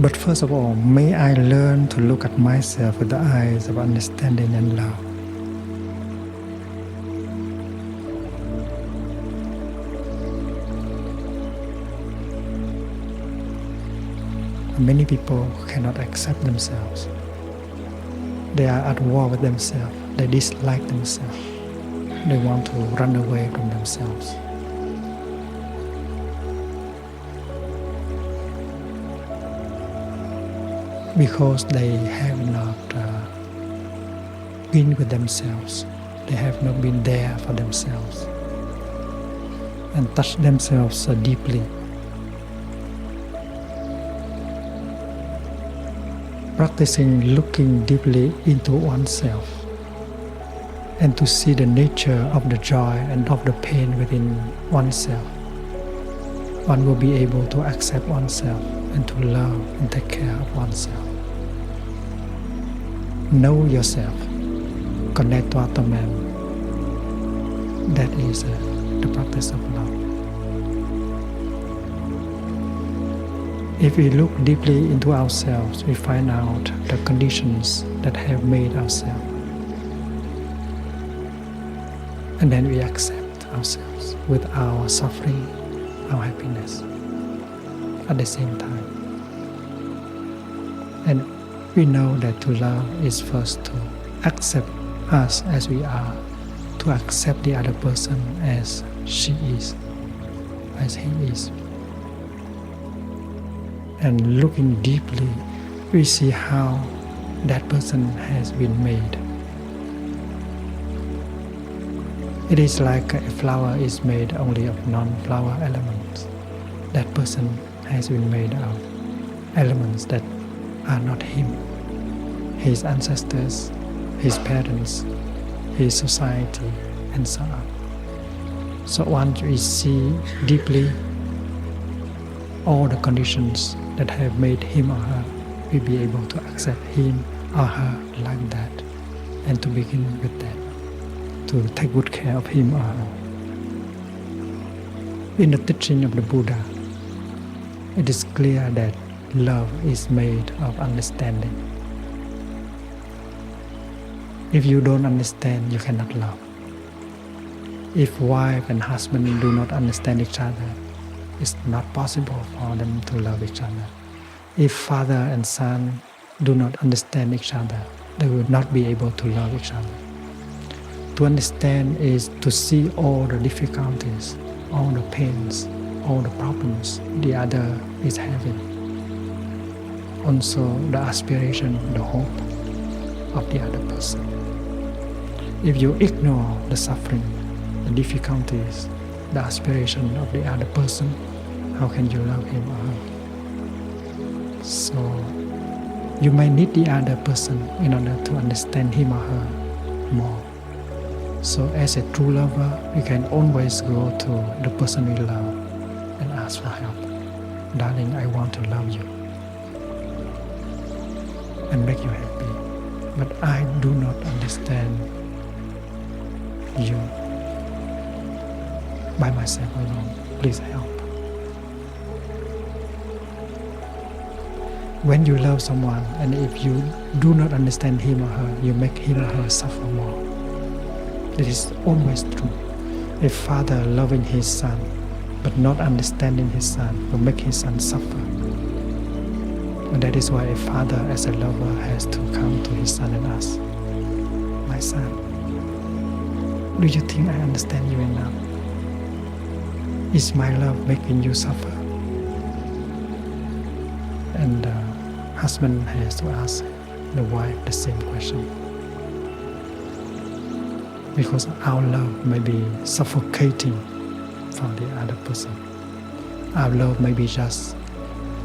But first of all, may I learn to look at myself with the eyes of understanding and love. Many people cannot accept themselves. They are at war with themselves. They dislike themselves. They want to run away from themselves. Because they have not been with themselves. They have not been there for themselves and touched themselves so deeply. Practicing looking deeply into oneself and to see the nature of the joy and of the pain within oneself, one will be able to accept oneself and to love and take care of oneself. Know yourself, connect to Atman. That is the practice of love. If we look deeply into ourselves, we find out the conditions that have made ourselves. And then we accept ourselves with our suffering, our happiness at the same time. And we know that to love is first to accept us as we are, to accept the other person as she is, as he is. And looking deeply, we see how that person has been made. It is like a flower is made only of non-flower elements. That person has been made of elements that are not him, his ancestors, his parents, his society, and so on. So once we see deeply all the conditions that have made him or her, we'll be able to accept him or her like that, and to begin with that, to take good care of him or her. In the teaching of the Buddha, it is clear that love is made of understanding. If you don't understand, you cannot love. If wife and husband do not understand each other, it's not possible for them to love each other. If father and son do not understand each other, they will not be able to love each other. To understand is to see all the difficulties, all the pains, all the problems the other is having. Also the aspiration, the hope of the other person. If you ignore the suffering, the difficulties, the aspiration of the other person, how can you love him or her? So you may need the other person in order to understand him or her more. So as a true lover, you can always go to the person we love and ask for help. Darling, I want to love you and make you happy, but I do not understand you by myself alone. Please help. When you love someone, and if you do not understand him or her, you make him or her suffer more. It is always true. A father loving his son, but not understanding his son, will make his son suffer. And that is why a father as a lover has to come to his son and ask, my son, do you think I understand you enough? Is my love making you suffer? And the husband has to ask the wife the same question. Because our love may be suffocating for the other person. Our love may be just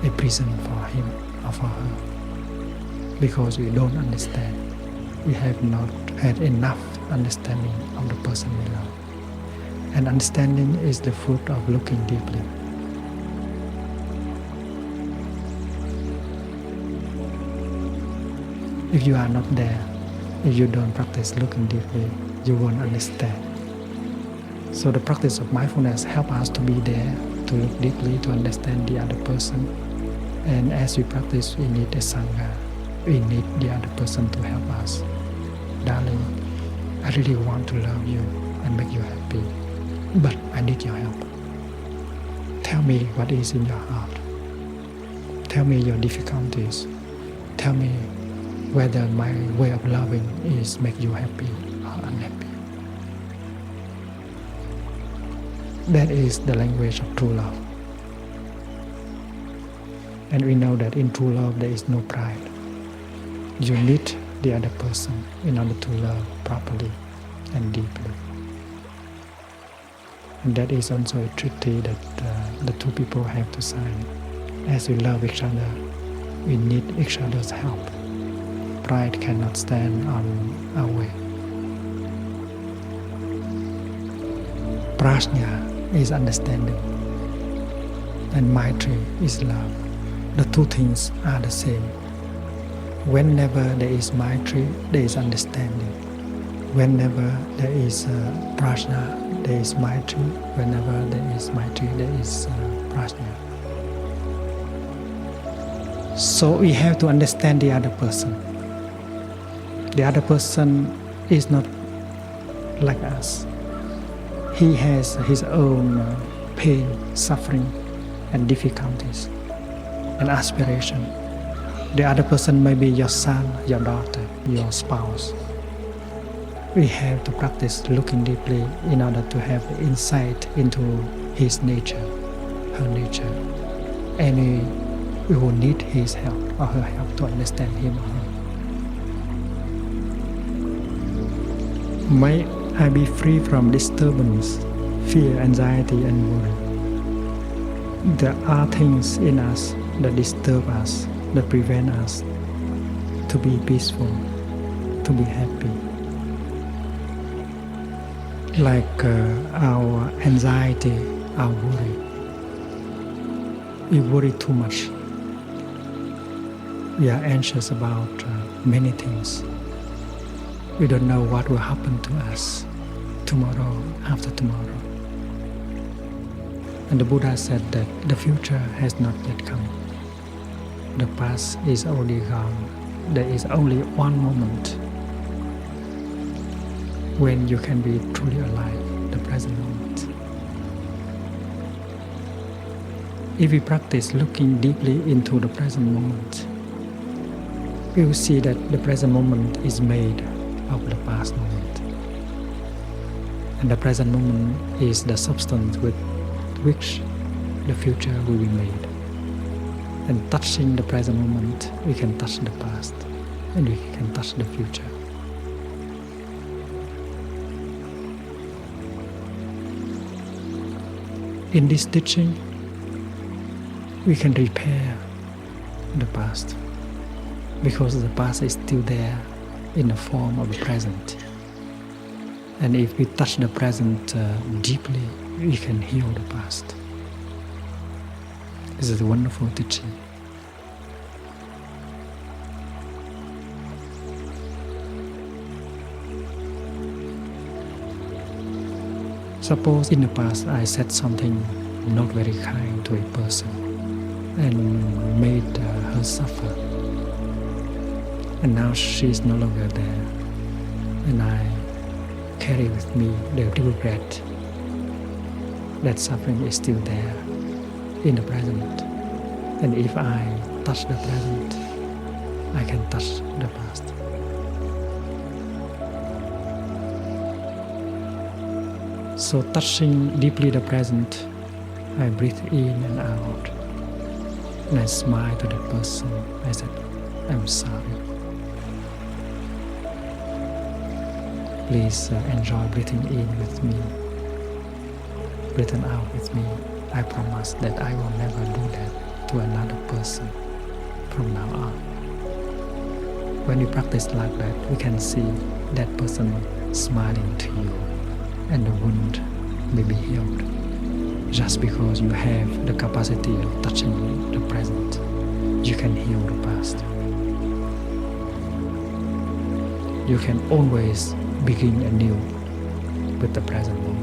a prison for him or for her. Because we don't understand. We have not had enough understanding of the person we love. And understanding is the fruit of looking deeply. If you are not there, if you don't practice looking deeply, you won't understand. So the practice of mindfulness helps us to be there, to look deeply, to understand the other person, And as we practice, we need a Sangha. We need the other person to help us. Darling, I really want to love you and make you happy, but I need your help. Tell me what is in your heart. Tell me your difficulties. Tell me whether my way of loving is make you happy or unhappy. That is the language of true love. And we know that in true love there is no pride. You need the other person in order to love properly and deeply. And that is also a treaty that the two people have to sign. As we love each other, we need each other's help. Pride cannot stand on our way. Prajna is understanding, and Maitri is love. The two things are the same. Whenever there is Maitri, there is understanding. Whenever there is Prajna, there is Maitri. Whenever there is Maitri, there is Prajna. So we have to understand the other person. The other person is not like us. He has his own pain, suffering, and difficulties, and aspiration. The other person may be your son, your daughter, your spouse. We have to practice looking deeply in order to have insight into his nature, her nature, and we will need his help or her help to understand him or her. May I be free from disturbance, fear, anxiety, and worry. There are things in us that disturb us, that prevent us to be peaceful, to be happy. Like our anxiety, our worry. We worry too much. We are anxious about many things. We don't know what will happen to us tomorrow, after tomorrow. And the Buddha said that the future has not yet come. The past is already gone. There is only one moment when you can be truly alive, the present moment. If we practice looking deeply into the present moment, we will see that the present moment is made of the past moment. And the present moment is the substance with which the future will be made. And touching the present moment, we can touch the past, and we can touch the future. In this teaching, we can repair the past, because the past is still there in the form of the present. And if we touch the present deeply, we can heal the past. This is a wonderful teaching. Suppose in the past I said something not very kind to a person and made her suffer. And now she is no longer there, and I carry with me the regret that suffering is still there in the present. And if I touch the present, I can touch the past. So touching deeply the present, I breathe in and out, and I smile to the person. I said, I'm sorry. Please enjoy breathing in with me, breathing out with me. I promise that I will never do that to another person from now on. When we practice like that, we can see that person smiling to you, and the wound may be healed. Just because you have the capacity of touching the present, you can heal the past. You can always begin anew with the present moment.